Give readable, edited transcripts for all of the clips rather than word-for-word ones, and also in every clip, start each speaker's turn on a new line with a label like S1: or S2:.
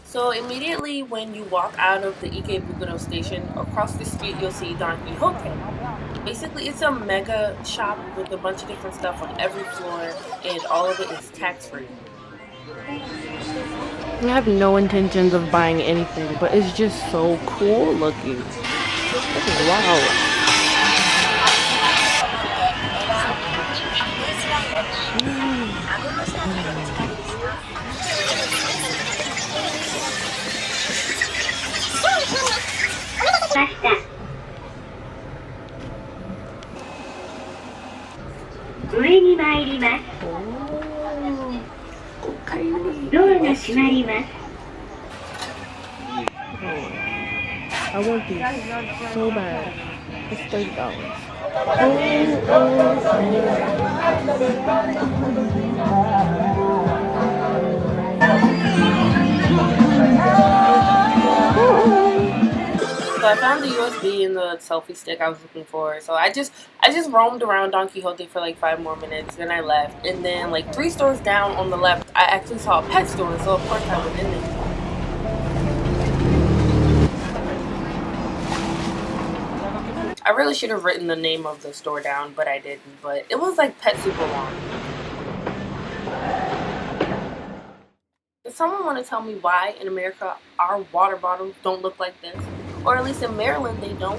S1: So immediately when you walk out of the Ikebukuro station, across the street you'll see Don Quixote. Basically, it's a mega shop with a bunch of different stuff on every floor, and all of it is tax-free.
S2: I have no intentions of buying anything, but it's just so cool looking. This is wild. I want these so bad. It's $30.
S1: So I found the USB and the selfie stick I was looking for. So I just roamed around Don Quixote for like 5 more minutes, then I left. And then like 3 stores down on the left, I actually saw a pet store, so of course I went in there. I really should have written the name of the store down, but I didn't. But it was like Pet Super Long. Does someone want to tell me why in America our water bottles don't look like this? Or at least in Maryland they don't.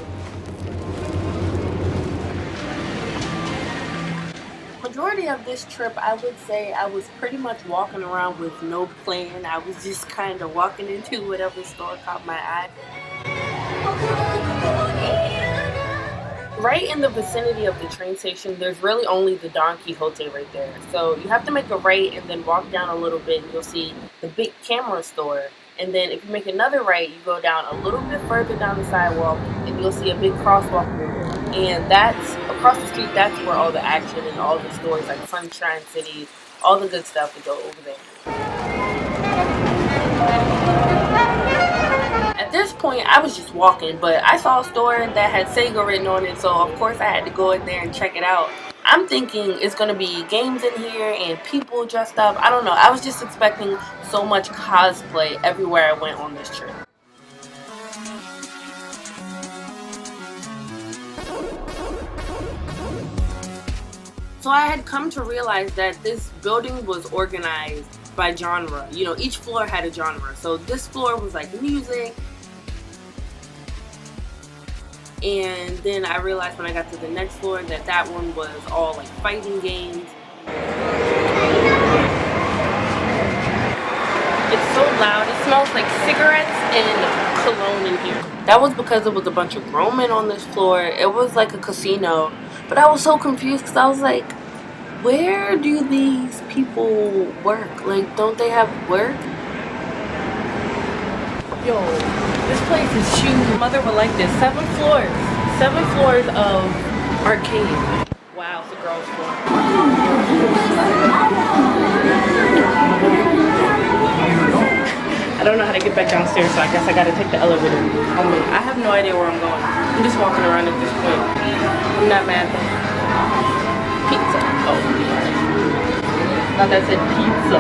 S1: Majority of this trip, I would say I was pretty much walking around with no plan. I was just kind of walking into whatever store caught my eye. Right in the vicinity of the train station, there's really only the Don Quixote right there. So you have to make a right and then walk down a little bit and you'll see the big camera store. And then if you make another right, you go down a little bit further down the sidewalk and you'll see a big crosswalk there. And that's, across the street, that's where all the action and all the stores like Sunshine City, all the good stuff would go over there. At this point, I was just walking, but I saw a store that had Sega written on it, so of course I had to go in there and check it out. I'm thinking it's going to be games in here and people dressed up. I don't know. I was just expecting so much cosplay everywhere I went on this trip. So I had come to realize that this building was organized by genre. You know, each floor had a genre. So this floor was like music. And then I realized when I got to the next floor that that one was all like fighting games. It's so loud. It smells like cigarettes and cologne in here. That was because there was a bunch of grown men on this floor. It was like a casino. But I was so confused because I was like, where do these people work? Like, don't they have work?
S2: Yo, this place is huge. Mother would like this. 7 floors. 7 floors of arcade. Wow, it's a girl's floor. I don't know how to get back downstairs, so I guess I gotta take the elevator. I have no idea where I'm going. I'm just walking around at this point. I'm not mad though. Pizza. Oh. Thought that said pizza.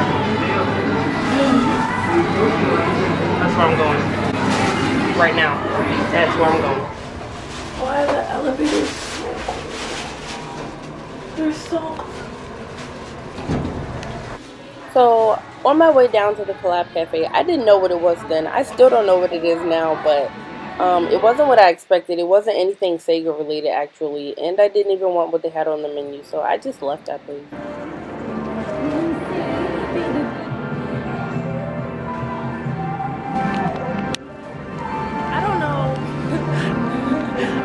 S2: That's where I'm going. Right now. That's where I'm going. Why are the elevators they're so on my way down to the Collab Cafe, I didn't know what it was then. I still don't know what it is now, but it wasn't what I expected. It wasn't anything Sega related actually, and I didn't even want what they had on the menu, so I just left, I believe.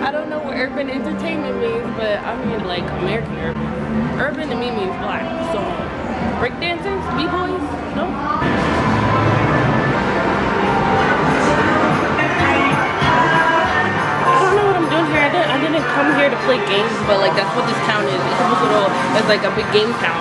S2: I don't know what urban entertainment means, but I mean like American urban. Urban to me means black. So breakdancers, b-boys, no? I don't know what I'm doing here. I didn't come here to play games, but like that's what this town is. It's like a big game town.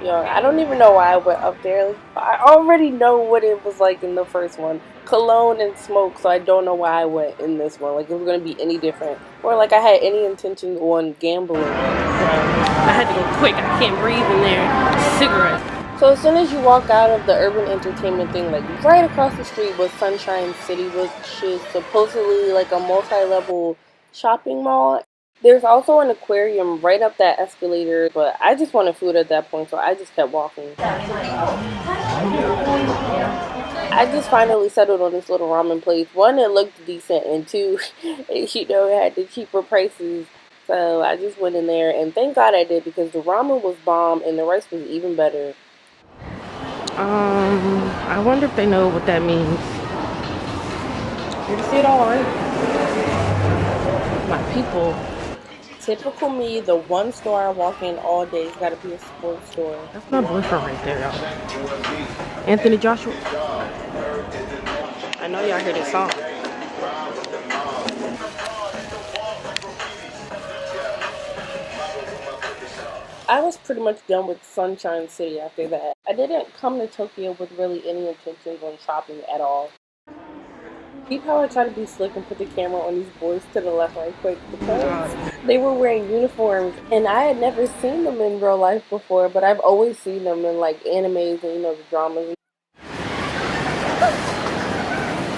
S2: Yo, I don't even know why I went up there. I already know what it was like in the first one. Cologne and smoke, so I don't know why I went in this one. Like, it was going to be any different. Or, like, I had any intention on gambling.
S1: I had to go quick. I can't breathe in there. Cigarettes.
S2: So as soon as you walk out of the urban entertainment thing, like, right across the street was Sunshine City, which is supposedly, like, a multi-level shopping mall. There's also an aquarium right up that escalator, but I just wanted food at that point, so I just kept walking. I just finally settled on this little ramen place. One, it looked decent, and two, it had the cheaper prices. So I just went in there, and thank God I did, because the ramen was bomb and the rice was even better.
S1: I wonder if they know what that means. You see it all right? My people.
S2: Typical me, the one store I walk in all day has got to be a sports store.
S1: That's my boyfriend right there, y'all. Anthony Joshua. I know y'all hear this song.
S2: I was pretty much done with Sunshine City after that. I didn't come to Tokyo with really any intentions on shopping at all. Keep how I try to be slick and put the camera on these boys to the left right quick, because they were wearing uniforms and I had never seen them in real life before, but I've always seen them in like animes and the dramas.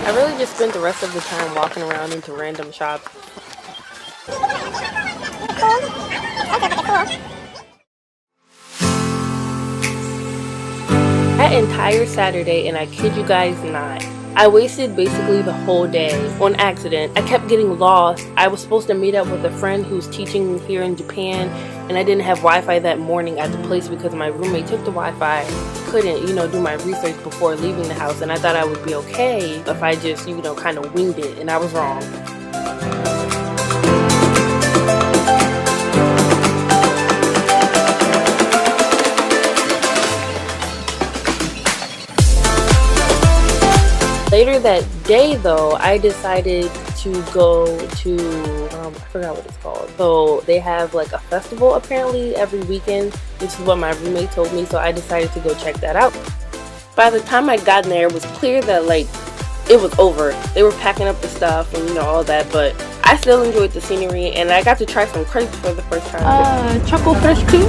S2: I really just spent the rest of the time walking around into random shops. That entire Saturday, and I kid you guys not, I wasted basically the whole day on accident. I kept getting lost. I was supposed to meet up with a friend who's teaching here in Japan, and I didn't have Wi-Fi that morning at the place because my roommate took the Wi-Fi. Couldn't, do my research before leaving the house, and I thought I would be okay if I just, kind of winged it, and I was wrong. Later that day, though, I decided to go to, I forgot what it's called. So they have like a festival apparently every weekend, which is what my roommate told me, so I decided to go check that out. By the time I got in there, it was clear that it was over. They were packing up the stuff and all that, but I still enjoyed the scenery, and I got to try some crepes for the first time.
S1: Choco fresh cream.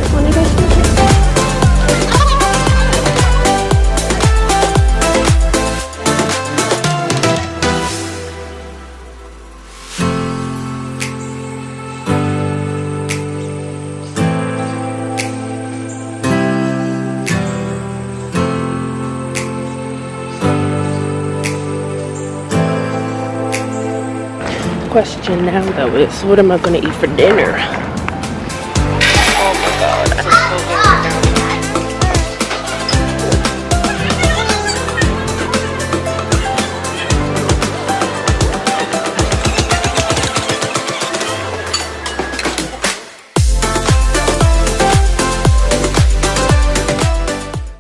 S1: Question now though is, what am I gonna eat for dinner?